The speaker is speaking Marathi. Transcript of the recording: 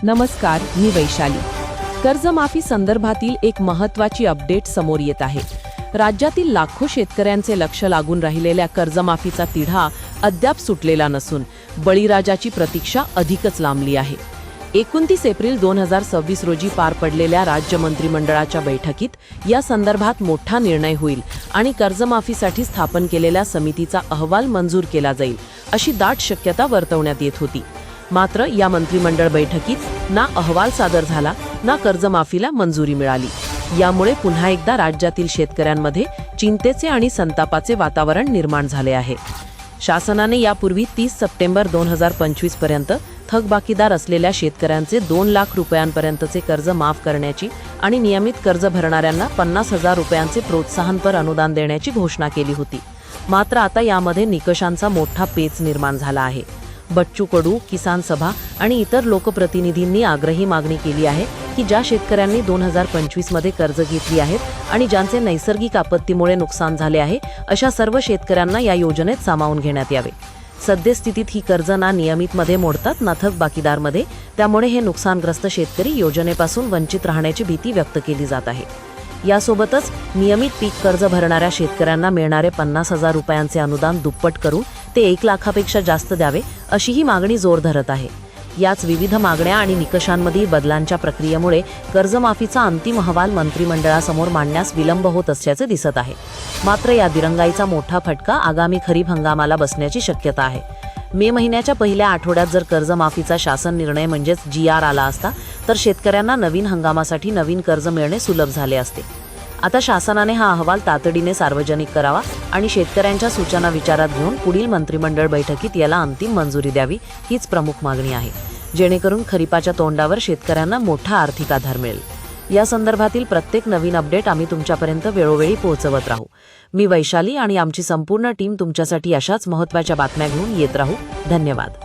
नमस्कार, मी वैशाली। कर्जमाफी संदर्भातील एक महत्त्वाची अपडेट समोर येत आहे। राज्यातील लाखो शेतकऱ्यांचे लक्ष लागून राहिलेल्या कर्जमाफीचा तिढा अद्याप सुटलेला नसून बळीराजाची प्रतीक्षा अधिकच लांबली आहे। 29 एप्रिल 2026 रोजी पार पडलेल्या राज्य मंत्रिमंडळाच्या बैठकीत या संदर्भात मोठा निर्णय होईल आणि कर्जमाफीसाठी स्थापन केलेल्या समितीचा अहवाल मंजूर केला जाईल अशी दाट शक्यता वर्तवण्यात येत होती। मात्र या मंत्रिमंडळ बैठकीत ना अहवाल सादर झाला ना कर्जमाफीला मंजुरी मिळाली। यामुळे पुन्हा एकदा राज्यातील शेतकऱ्यांमध्ये चिंतेचे आणि संतापाचे वातावरण निर्माण झाले आहे। शासनाने यापूर्वी 30 सप्टेंबर 2025 पर्यंत थकबाकीदार असलेल्या शेतकऱ्यांचे 2 लाख रुपयांपर्यंतचे कर्ज माफ करण्याची आणि नियमित कर्ज भरणाऱ्यांना 50,000 रुपयांचे प्रोत्साहनपर अनुदान देण्याची घोषणा केली होती। मात्र आता यामध्ये निकषांचा मोठा पेच निर्माण झाला आहे। बच्चू कडू, किसान सभा आणि इतर लोकप्रतिनिधींनी आग्रही मागणी केली आहे की ज्या शेतकऱ्यांनी 2025 मध्ये कर्ज घेतली आहेत आणि ज्यांचे नैसर्गिक आपत्तीमुळे नुकसान झाले आहे अशा सर्व शेतकऱ्यांना या योजनेत सामावून घेण्यात यावे। सद्यस्थितीत ही कर्ज ना नियमितमध्ये मोडतात ना थकबाकीदारमध्ये, त्यामुळे हे नुकसानग्रस्त शेतकरी योजनेपासून वंचित राहण्याची भीती व्यक्त केली जात आहे। यासोबतच नियमित पीक कर्ज भरणाऱ्या शेतकऱ्यांना मिळणारे 50,000 रुपयांचे अनुदान दुप्पट करून ते 1 लाखापेक्षा जास्त द्यावे अशी ही मागणी जोर धरत आहे। याच विविध मागण्या आणि निकषांमधील बदलांच्या प्रक्रियेमुळे कर्जमाफीचा अंतिम अहवाल मंत्रिमंडळासमोर मांडण्यास विलंब होत असल्याचे दिसत आहे। मात्र या दिरंगाईचा मोठा फटका आगामी खरीप हंगामाला बसण्याची शक्यता आहे। मे महिन्याच्या पहिल्या आठवड्यात जर कर्जमाफीचा शासन निर्णय म्हणजेच GR आला असता तर शेतकऱ्यांना नवीन हंगामासाठी नवीन कर्ज मिळणे सुलभ झाले असते। आता शासनाने हा अहवाल तातडीने सार्वजनिक करावा आणि शेतकऱ्यांच्या सूचना विचारात घेऊन पुढील मंत्रिमंडळ बैठकीत याला अंतिम मंजुरी द्यावी हीच प्रमुख मागणी आहे, जेणेकरून खरीपाच्या तोंडावर शेतकऱ्यांना मोठा आर्थिक आधार मिळेल। या संदर्भातील प्रत्येक नवीन अपडेट आम्ही तुमच्यापर्यंत वेळोवेळी पोहोचवत राहू। मी वैशाली आणि आमची संपूर्ण टीम तुमच्यासाठी अशाच महत्त्वाच्या बातम्या घेऊन येत राहू। धन्यवाद।